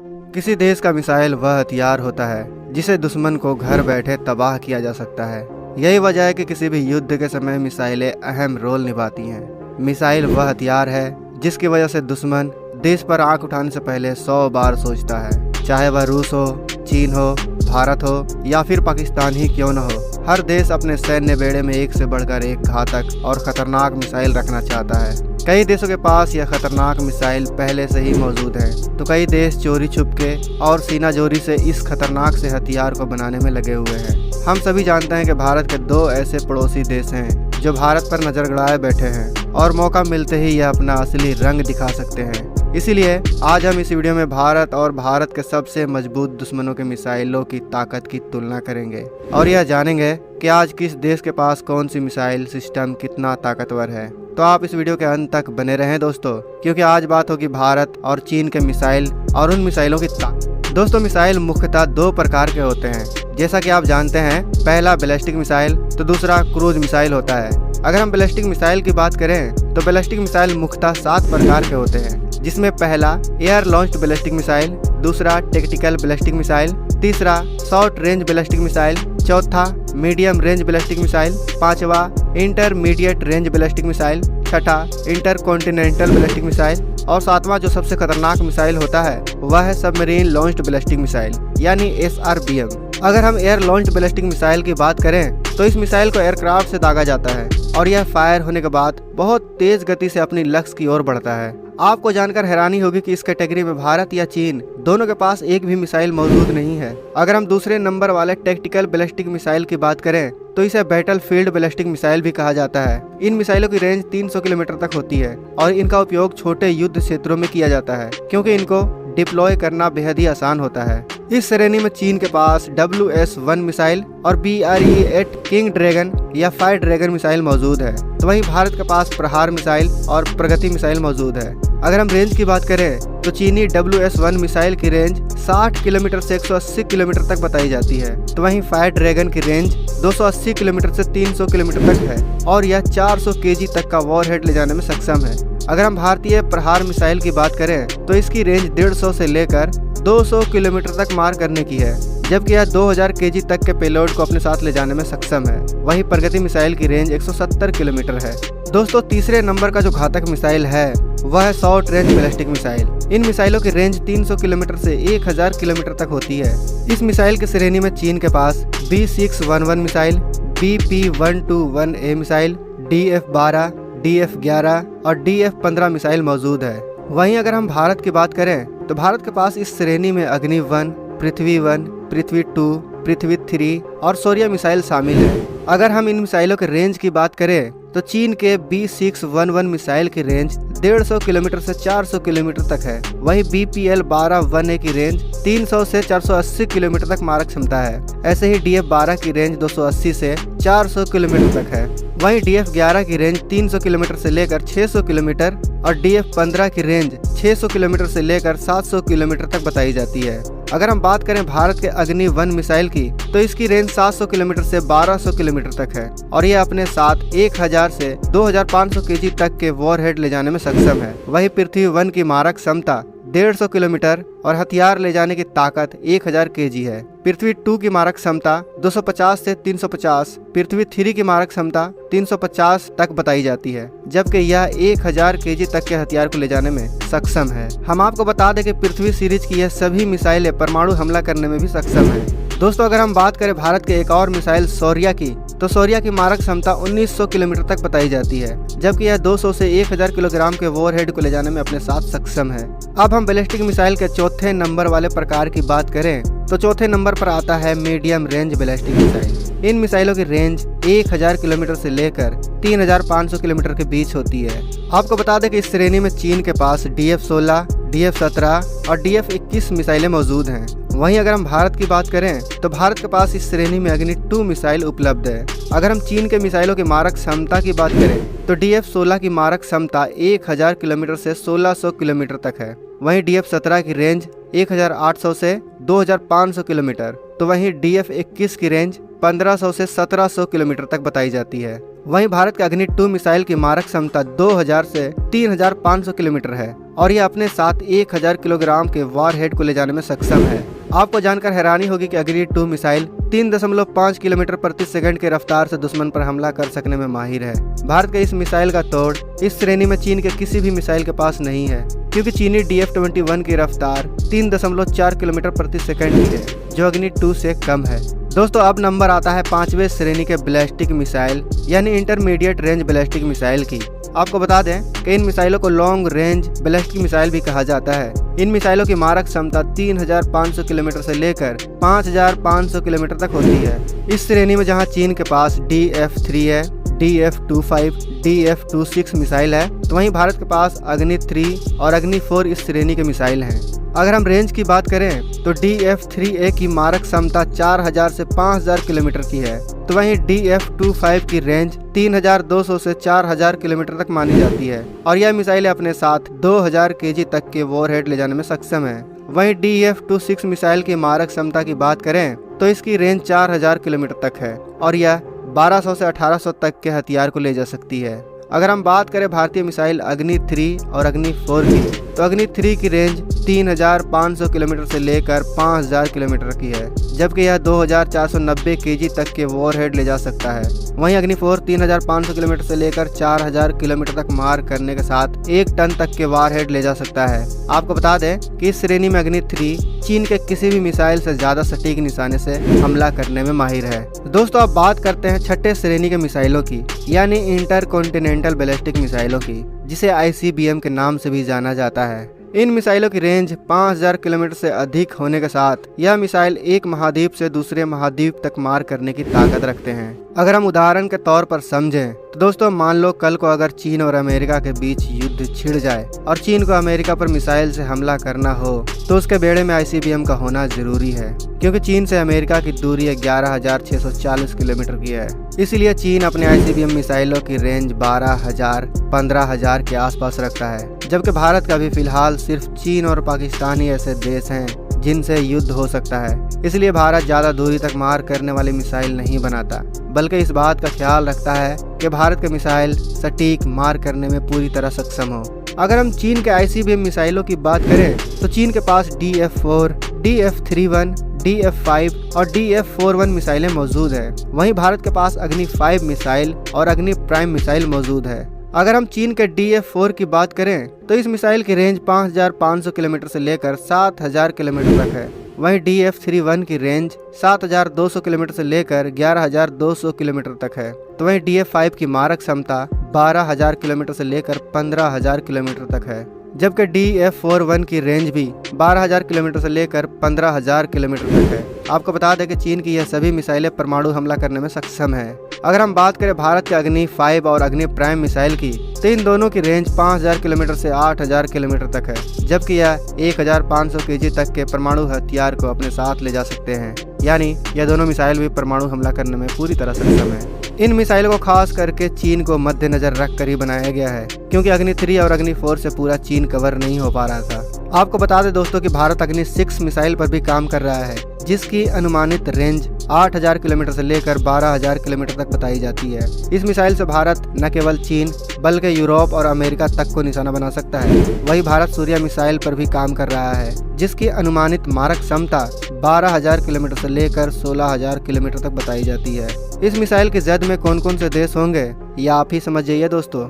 किसी देश का मिसाइल वह हथियार होता है जिसे दुश्मन को घर बैठे तबाह किया जा सकता है। यही वजह है कि किसी भी युद्ध के समय मिसाइलें अहम रोल निभाती हैं। मिसाइल वह हथियार है जिसकी वजह से दुश्मन देश पर आंख उठाने से पहले 100 बार सोचता है, चाहे वह रूस हो, चीन हो, भारत हो या फिर पाकिस्तान ही क्यों न हो। हर देश अपने सैन्य बेड़े में एक से बढ़कर एक घातक और खतरनाक मिसाइल रखना चाहता है। कई देशों के पास यह खतरनाक मिसाइल पहले से ही मौजूद है, तो कई देश चोरी छुपके और सीना जोरी से इस खतरनाक से हथियार को बनाने में लगे हुए हैं। हम सभी जानते हैं कि भारत के 2 ऐसे पड़ोसी देश हैं जो भारत पर नजर गड़ाए बैठे हैं और मौका मिलते ही यह अपना असली रंग दिखा सकते हैं। इसीलिए आज हम इस वीडियो में भारत और भारत के सबसे मजबूत दुश्मनों के मिसाइलों की ताकत की तुलना करेंगे और यह जानेंगे कि आज किस देश के पास कौन सी मिसाइल सिस्टम कितना ताकतवर है। तो आप इस वीडियो के अंत तक बने रहें दोस्तों, क्योंकि आज बात होगी भारत और चीन के मिसाइल और उन मिसाइलों की ताकत। दोस्तों, मिसाइल मुख्यतः 2 प्रकार के होते हैं, जैसा कि आप जानते हैं। पहला बैलिस्टिक मिसाइल तो दूसरा क्रूज मिसाइल होता है। अगर हम बैलिस्टिक मिसाइल की बात करें तो बैलिस्टिक मिसाइल मुख्यतः 7 प्रकार के होते हैं, जिसमें पहला एयर लॉन्च्ड बैलिस्टिक मिसाइल, दूसरा टैक्टिकल बैलिस्टिक मिसाइल, तीसरा शॉर्ट रेंज बैलिस्टिक मिसाइल, चौथा मीडियम रेंज बैलिस्टिक मिसाइल, पांचवा इंटरमीडिएट रेंज बैलिस्टिक मिसाइल, छठा इंटरकॉन्टिनेंटल बैलिस्टिक मिसाइल और सातवां जो सबसे खतरनाक मिसाइल होता है वह है सबमरीन लॉन्च्ड बैलिस्टिक मिसाइल यानी SRBM। अगर हम एयर लॉन्च्ड बैलिस्टिक मिसाइल की बात करें तो इस मिसाइल को एयरक्राफ्ट से दागा जाता है और यह फायर होने के बाद बहुत तेज गति से अपनी लक्ष्य की ओर बढ़ता है। आपको जानकर हैरानी होगी कि इस कैटेगरी में भारत या चीन दोनों के पास एक भी मिसाइल मौजूद नहीं है। अगर हम दूसरे नंबर वाले टैक्टिकल बैलिस्टिक मिसाइल की बात करें तो इसे बैटल फील्ड बैलिस्टिक मिसाइल भी कहा जाता है। इन मिसाइलों की रेंज 300 किलोमीटर तक होती है और इनका उपयोग छोटे युद्ध क्षेत्रों में किया जाता है, क्योंकि इनको डिप्लॉय करना बेहद ही आसान होता है। इस श्रेणी में चीन के पास WS-1 मिसाइल और BRE-8 किंग ड्रैगन या फायर ड्रैगन मिसाइल मौजूद है, तो वहीं भारत के पास प्रहार मिसाइल और प्रगति मिसाइल मौजूद है। अगर हम रेंज की बात करें तो चीनी WS-1 मिसाइल की रेंज 60 किलोमीटर से 180 किलोमीटर तक बताई जाती है, तो वहीं फायर ड्रैगन की रेंज 280 किलोमीटर से 300 किलोमीटर तक है और यह 400 kg तक का वॉरहेड ले जाने में सक्षम है। अगर हम भारतीय प्रहार मिसाइल की बात करें तो इसकी रेंज 150 से लेकर 200 किलोमीटर तक मार करने की है, जबकि यह 2000 kg तक के पेलोड को अपने साथ ले जाने में सक्षम है। वहीं प्रगति मिसाइल की रेंज 170 किलोमीटर है। दोस्तों, तीसरे नंबर का जो घातक मिसाइल है वह है शॉर्ट रेंज बैलिस्टिक मिसाइल। इन मिसाइलों की रेंज 300 किलोमीटर से 1000 किलोमीटर तक होती है। इस मिसाइल की श्रेणी में चीन के पास B611 missile, BP121A missile, DF-12, DF-11 और DF-15 मिसाइल मौजूद है। वहीं अगर हम भारत की बात करें तो भारत के पास इस श्रेणी में अग्नि-1, पृथ्वी-1, पृथ्वी-2, पृथ्वी-3 और शौर्य मिसाइल शामिल है। अगर हम इन मिसाइलों के रेंज की बात करें तो चीन के B611 मिसाइल की रेंज 150 किलोमीटर से 400 किलोमीटर तक है। वहीं BPL-12-1A की रेंज 300 से 480 किलोमीटर तक मारक क्षमता है। ऐसे ही DF-12 की रेंज 280 से 400 किलोमीटर तक है। वहीं DF-11 की रेंज 300 किलोमीटर से लेकर 600 किलोमीटर और DF-15 की रेंज 600 किलोमीटर से लेकर 700 किलोमीटर तक बताई जाती है। अगर हम बात करें भारत के अग्नि-1 मिसाइल की तो इसकी रेंज 700 किलोमीटर से 1200 किलोमीटर तक है और यह अपने साथ 1000 से 2500 kg तक के वॉरहेड ले जाने में सक्षम है। वहीं पृथ्वी-1 की मारक क्षमता 150 किलोमीटर और हथियार ले जाने की ताकत 1000 kg है। पृथ्वी-2 की मारक क्षमता 250 से 350, पृथ्वी-3 की मारक क्षमता 350 तक बताई जाती है, जबकि यह 1000 kg तक के हथियार को ले जाने में सक्षम है। हम आपको बता दें कि पृथ्वी सीरीज की यह सभी मिसाइलें परमाणु हमला करने में भी सक्षम है। दोस्तों, अगर हम बात करें भारत के एक और मिसाइल शौर्य की तो शौर्य की मारक क्षमता 1900 किलोमीटर तक बताई जाती है, जबकि यह 200 से 1000 किलोग्राम के वॉरहेड को ले जाने में अपने साथ सक्षम है। अब हम बैलिस्टिक मिसाइल के चौथे नंबर वाले प्रकार की बात करें तो चौथे नंबर पर आता है मीडियम रेंज बैलिस्टिक मिसाइल। इन मिसाइलों की रेंज 1000 किलोमीटर से लेकर 3500 किलोमीटर के बीच होती है। आपको बता दें कि इस श्रेणी में चीन के पास DF-16, DF-17 और DF-21 मिसाइलें मौजूद हैं। वहीं अगर हम भारत की बात करें तो भारत के पास इस श्रेणी में अग्नि-2 मिसाइल उपलब्ध है। अगर हम चीन के मिसाइलों की मारक क्षमता की बात करें तो DF-16 की मारक क्षमता 1000 किलोमीटर से 1600 किलोमीटर तक है। वहीं DF-17 की रेंज 1800 से 2500 किलोमीटर, तो वहीं DF-21 की रेंज 1500 से 1700 किलोमीटर तक बताई जाती है। वहीं भारत के अग्नि 2 मिसाइल की मारक क्षमता 2000 से 3500 किलोमीटर है और यह अपने साथ 1000 किलोग्राम के वॉरहेड को ले जाने में सक्षम है। आपको जानकर हैरानी होगी कि अग्नि 2 मिसाइल 3.5 किलोमीटर प्रति सेकंड के रफ्तार से दुश्मन पर हमला कर सकने में माहिर है। भारत के इस मिसाइल का तोड़ इस श्रेणी में चीन के किसी भी मिसाइल के पास नहीं है, क्योंकि चीनी DF-21 की रफ्तार 3.4 किलोमीटर प्रति सेकंड की है, जो अग्नि 2 से कम है। दोस्तों, अब नंबर आता है 5वें श्रेणी के बैलिस्टिक मिसाइल यानी इंटरमीडिएट रेंज बैलिस्टिक मिसाइल की। आपको बता दें कि इन मिसाइलों को लॉन्ग रेंज बैलिस्टिक मिसाइल भी कहा जाता है। इन मिसाइलों की मारक क्षमता 3500 किलोमीटर से लेकर 5500 किलोमीटर तक होती है। इस श्रेणी में जहां चीन के पास DF-3 है, DF-25, DF-26 मिसाइल है, तो वहीं भारत के पास अग्नि 3 और अग्नि 4 इस श्रेणी के मिसाइल हैं। अगर हम रेंज की बात करें तो DF-3A की मारक क्षमता 4000 से 5000 किलोमीटर की है, तो वहीं DF-25 की रेंज 3200 से 4000 किलोमीटर तक मानी जाती है और यह मिसाइल अपने साथ 2000 kg तक के वॉरहेड ले जाने में सक्षम है। वहीं DF-26 मिसाइल की मारक क्षमता की बात करें तो इसकी रेंज 4000 किलोमीटर तक है और यह 1200 से 1800 तक के हथियार को ले जा सकती है। अगर हम बात करें भारतीय मिसाइल अग्नि 3 और अग्नि 4 की, तो अग्नि 3 की रेंज 3500 किलोमीटर से लेकर 5000 किलोमीटर की है, जबकि यह 2490 kg तक के वॉरहेड ले जा सकता है। वहीं अग्नि 4 3500 किलोमीटर से लेकर 4000 किलोमीटर तक मार करने के साथ 1 टन तक के वॉरहेड ले जा सकता है। आपको बता दें कि इस श्रेणी में अग्नि 3 चीन के किसी भी मिसाइल से ज्यादा सटीक निशाने से हमला करने में माहिर है। दोस्तों, अब बात करते हैं 6ठे श्रेणी के मिसाइलों की यानी इंटरकॉन्टिनेंटल बैलिस्टिक मिसाइलों की, जिसे ICBM के नाम से भी जाना जाता है। इन मिसाइलों की रेंज 5000 किलोमीटर से अधिक होने के साथ यह मिसाइल एक महाद्वीप से दूसरे महाद्वीप तक मार करने की ताकत रखते हैं। अगर हम उदाहरण के तौर पर समझें तो दोस्तों, मान लो कल को अगर चीन और अमेरिका के बीच युद्ध छिड़ जाए और चीन को अमेरिका पर मिसाइल से हमला करना हो, तो उसके बेड़े में ICBM का होना जरूरी है, क्योंकि चीन से अमेरिका की दूरी 11640 किलोमीटर की है। इसलिए चीन अपने ICBM मिसाइलों की रेंज 12000, 15000 के आसपास रखता है, जबकि भारत का भी फिलहाल सिर्फ चीन और पाकिस्तान ही ऐसे देश हैं जिनसे युद्ध हो सकता है। इसलिए भारत ज्यादा दूरी तक मार करने वाली मिसाइल नहीं बनाता, बल्कि इस बात का ख्याल रखता है कि भारत के मिसाइल सटीक मार करने में पूरी तरह सक्षम हो। अगर हम चीन के ICBM मिसाइलों की बात करें तो चीन के पास DF-4, DF-31, DF-5 और DF-41 मिसाइलें मौजूद हैं। वहीं भारत के पास अग्नि 5 मिसाइल और अग्नि प्राइम मिसाइल मौजूद है। अगर हम चीन के DF-4 की बात करें तो इस मिसाइल की रेंज 5500 किलोमीटर से लेकर 7000 किलोमीटर तक है। वहीं DF-31 की रेंज 7200 किलोमीटर से लेकर 11200 किलोमीटर तक है। तो वहीं DF-5 की मारक क्षमता 12000 किलोमीटर से लेकर 15000 किलोमीटर तक है, जबकि DF-41 की रेंज भी 12000 किलोमीटर से लेकर 15000 किलोमीटर तक है। आपको बता दें कि चीन की यह सभी मिसाइलें परमाणु हमला करने में सक्षम है। अगर हम बात करें भारत के अग्नि 5 और अग्नि प्राइम मिसाइल की, तो इन दोनों की रेंज 5000 किलोमीटर से 8000 किलोमीटर तक है, जबकि यह 1500 kg तक के परमाणु हथियार को अपने साथ ले जा सकते हैं। यानी यह दोनों मिसाइल भी परमाणु हमला करने में पूरी तरह सक्षम है। इन मिसाइलों को खास करके चीन को मद्देनजर रख कर ही बनाया गया है, क्योंकि अग्नि 3 और अग्नि 4 से पूरा चीन कवर नहीं हो पा रहा था। आपको बता दें दोस्तों कि भारत अग्नि 6 मिसाइल पर भी काम कर रहा है, जिसकी अनुमानित रेंज 8000 किलोमीटर से लेकर 12000 किलोमीटर तक बताई जाती है। इस मिसाइल से भारत न केवल चीन बल्कि यूरोप और अमेरिका तक को निशाना बना सकता है। वही भारत सूर्य मिसाइल पर भी काम कर रहा है, जिसकी अनुमानित मारक क्षमता 12000 किलोमीटर से लेकर 16000 किलोमीटर तक बताई जाती है। इस मिसाइल की जद में कौन कौन से देश होंगे, या आप ही समझ जाइए दोस्तों।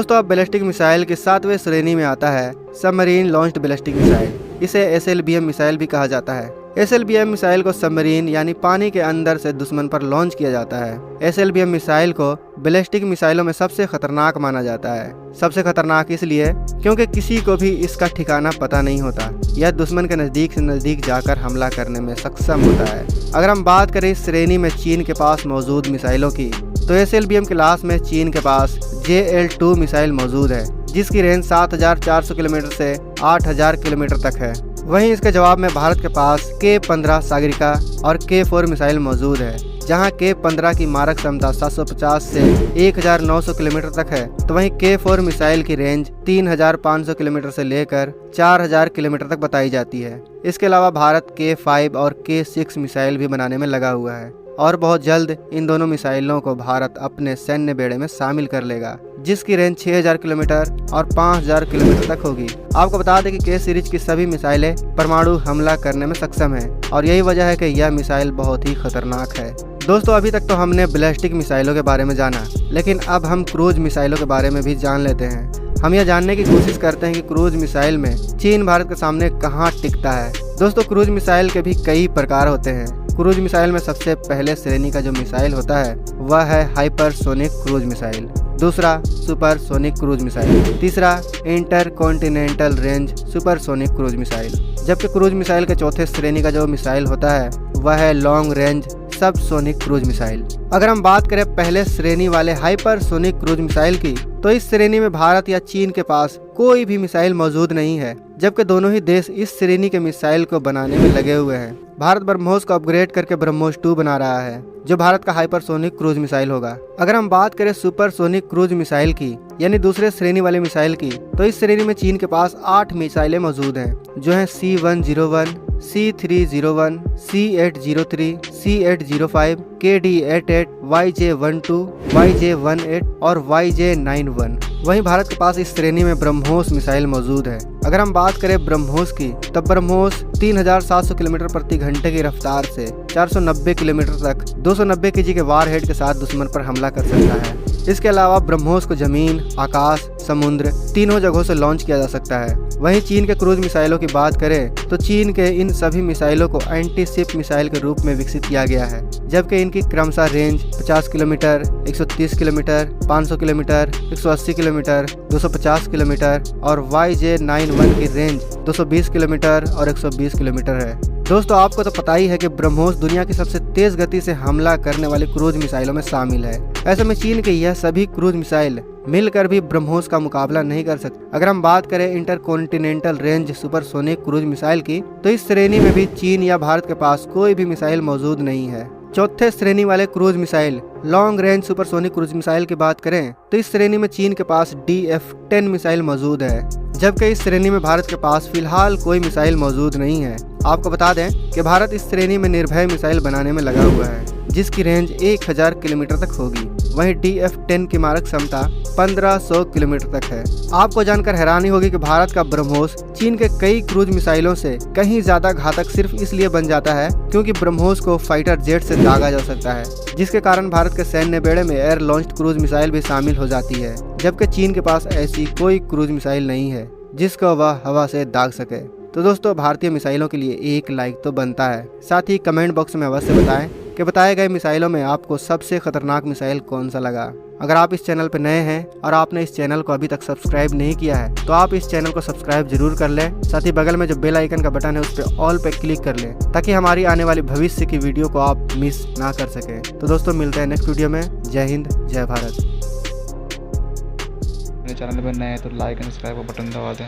अब बैलिस्टिक मिसाइल की 7वें श्रेणी में आता है सबमरीन लॉन्च्ड बैलिस्टिक मिसाइल। इसे SLBM मिसाइल भी कहा जाता है। SLBM मिसाइल को सबमरीन यानी पानी के अंदर से दुश्मन पर लॉन्च किया जाता है। SLBM मिसाइल को बैलिस्टिक मिसाइलों में सबसे खतरनाक माना जाता है। सबसे खतरनाक इसलिए क्योंकि किसी को भी इसका ठिकाना पता नहीं होता। यह दुश्मन के नजदीक से नजदीक जाकर हमला करने में सक्षम होता है। अगर हम बात करें इस श्रेणी में चीन के पास मौजूद मिसाइलों की, तो SLBM क्लास में चीन के पास JL-2 मिसाइल मौजूद है, जिसकी रेंज 7400 किलोमीटर से 8000 किलोमीटर तक है। वहीं इसके जवाब में भारत के पास K-15 सागरिका और K-4 मिसाइल मौजूद है, जहां K-15 की मारक क्षमता 750 से 1900 किलोमीटर तक है, तो वहीं K-4 मिसाइल की रेंज 3500 किलोमीटर से लेकर 4000 किलोमीटर तक बताई जाती है। इसके अलावा भारत K-5 और K-6 मिसाइल भी बनाने में लगा हुआ है। और बहुत जल्द इन दोनों मिसाइलों को भारत अपने सैन्य बेड़े में शामिल कर लेगा, जिसकी रेंज 6000 किलोमीटर और 5000 किलोमीटर तक होगी। आपको बता दें कि के सीरीज की सभी मिसाइलें परमाणु हमला करने में सक्षम हैं और यही वजह है कि यह मिसाइल बहुत ही खतरनाक है। दोस्तों, अभी तक तो हमने बैलिस्टिक मिसाइलों के बारे में जाना, लेकिन अब हम क्रूज मिसाइलों के बारे में भी जान लेते हैं। हम यह जानने की कोशिश करते हैं कि क्रूज मिसाइल में चीन भारत के सामने कहां टिकता है। दोस्तों, क्रूज मिसाइल के भी कई प्रकार होते हैं। क्रूज मिसाइल में सबसे पहले श्रेणी का जो मिसाइल होता है वह है हाइपरसोनिक क्रूज मिसाइल, दूसरा सुपरसोनिक क्रूज मिसाइल, तीसरा intercontinental range supersonic cruise missile, जबकि क्रूज मिसाइल के चौथे श्रेणी का जो मिसाइल होता है वह है long range subsonic cruise missile. अगर हम बात करें पहले श्रेणी वाले हाइपरसोनिक क्रूज मिसाइल की, तो इस श्रेणी में भारत या चीन के पास कोई भी मिसाइल मौजूद नहीं है, जबकि दोनों ही देश इस श्रेणी के मिसाइल को बनाने में लगे हुए हैं। भारत ब्रह्मोस को अपग्रेड करके ब्रह्मोस 2 बना रहा है, जो भारत का हाइपरसोनिक क्रूज मिसाइल होगा। अगर हम बात करें सुपरसोनिक क्रूज मिसाइल की, यानी दूसरे श्रेणी वाले मिसाइल की, तो इस श्रेणी में चीन के पास 8 मिसाइलें मौजूद हैं, जो हैं C-101, C-301, C-803, C-805, KD-88, YJ-12, YJ-18 और YJ-91। वहीं भारत के पास इस श्रेणी में ब्रह्मोस मिसाइल मौजूद है। अगर हम बात करें ब्रह्मोस की, तब ब्रह्मोस 3700 किलोमीटर प्रति घंटे की रफ्तार से 490 किलोमीटर तक 290 kg के वारहेड के साथ दुश्मन पर हमला कर सकता है। इसके अलावा ब्रह्मोस को जमीन, आकाश, समुद्र तीनों जगहों से लॉन्च किया जा सकता है। वहीं चीन के क्रूज मिसाइलों की बात करें तो चीन के इन सभी मिसाइलों को एंटी शिप मिसाइल के रूप में विकसित किया गया है, जबकि इनकी क्रमशः range 50 kilometre, 130 kilometre, 500 kilometre, 180 kilometre, 250 kilometre और YJ-91 की रेंज 220 किलोमीटर और 120 किलोमीटर है। दोस्तों, आपको तो पता ही है कि ब्रह्मोस दुनिया की सबसे तेज गति से हमला करने वाली क्रूज मिसाइलों में शामिल है। ऐसे में चीन के यह सभी क्रूज मिसाइल मिलकर भी ब्रह्मोस का मुकाबला नहीं कर सकते। अगर हम बात करें intercontinental range supersonic cruise missile की, तो इस श्रेणी में भी चीन या भारत के पास कोई भी मिसाइल मौजूद नहीं है। चौथे श्रेणी वाले cruise missile long range supersonic cruise missile की बात करें तो इस श्रेणी में चीन के पास DF-10 मिसाइल मौजूद है, जबकि इस श्रेणी में भारत के पास फिलहाल कोई मिसाइल मौजूद नहीं है। आपको बता दें कि भारत इस श्रेणी में निर्भय मिसाइल बनाने में लगा हुआ है, जिसकी रेंज 1000 किलोमीटर तक होगी। वहीं DF-10 की मारक क्षमता 1500 किलोमीटर तक है। आपको जानकर हैरानी होगी कि भारत का ब्रह्मोस चीन के कई क्रूज मिसाइलों से कहीं ज्यादा घातक सिर्फ इसलिए बन जाता है क्योंकि ब्रह्मोस को फाइटर जेट से दागा जा सकता है, जिसके कारण भारत के सैन्य बेड़े में एयर लॉन्च्ड क्रूज मिसाइल भी शामिल हो जाती है, जबकि चीन के पास ऐसी कोई क्रूज मिसाइल नहीं है जिसको वह हवा से दाग सके। तो दोस्तों, भारतीय मिसाइलों के लिए एक लाइक तो बनता है। साथ ही कमेंट बॉक्स में अवश्य बताएं कि बताए गए मिसाइलों में आपको सबसे खतरनाक मिसाइल कौन सा लगा। अगर आप इस चैनल पर नए हैं और आपने इस चैनल को अभी तक सब्सक्राइब नहीं किया है तो आप इस चैनल को सब्सक्राइब जरूर कर लें। साथ ही बगल में जो बेल आइकन का बटन है उस पर ऑल पे क्लिक कर लें, ताकि हमारी आने वाली भविष्य की वीडियो को आप मिस ना कर सकें। तो दोस्तों, मिलते हैं नेक्स्ट वीडियो में। जय हिंद, जय भारत। मेरे चैनल पर नए हैं तो लाइक एंड सब्सक्राइब का बटन दबा दें।